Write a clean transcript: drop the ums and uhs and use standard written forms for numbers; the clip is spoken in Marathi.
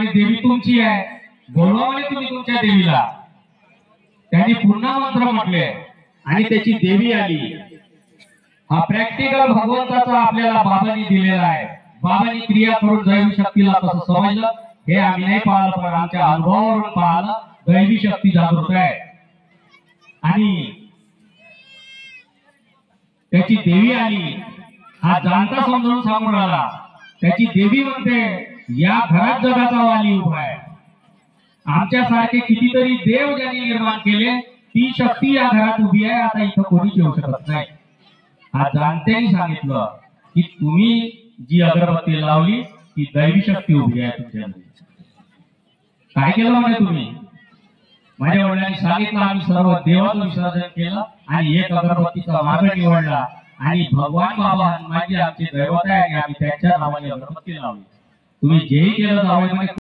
म्हणे देवी तुमची आहे, बोलवा म्हणे तुम्ही तुमच्या देवीला। त्यांनी पुन्हा मंत्र म्हटले आणि त्याची देवी आली। हा प्रॅक्टिकल भगवंताचा आपल्याला बाबांनी दिलेला आहे। बाबांनी क्रिया करून दैवी शक्तीला कसं समजलं हे आम्ही नाही पाहिलं, पण आमच्या अनुभवावरून पाहिलं दैवी शक्ती जागृत आहे। आणि त्याची देवी आली, हा जाणता समजून सांगून आला। त्याची देवी म्हणते या घरात जगाचा वाली उभा आहे। आमच्यासारखे कितीतरी देव ज्यांनी निर्माण केले ती शक्ती या घरात उभी आहे, आता इथं कोणीच येऊ शकत नाही। हा जाणत्याने सांगितलं की तुम्ही जी अगरबत्ती लावली ती दैवी शक्ती उभी आहे तुमच्यामध्ये। काय केलं म्हणे तुम्ही? माझ्या वडिलांनी सांगितलं आम्ही सर्व देवाचं विसर्जन केलं आणि एक अगरबत्तीचा मार्ग निवडला आणि भगवान बाबा हनुमानजी आमचे दैवत आहे आणि आम्ही त्यांच्या नावाने अगरबत्ती लावली। तुम्ही जेही केलं जावई म्हणे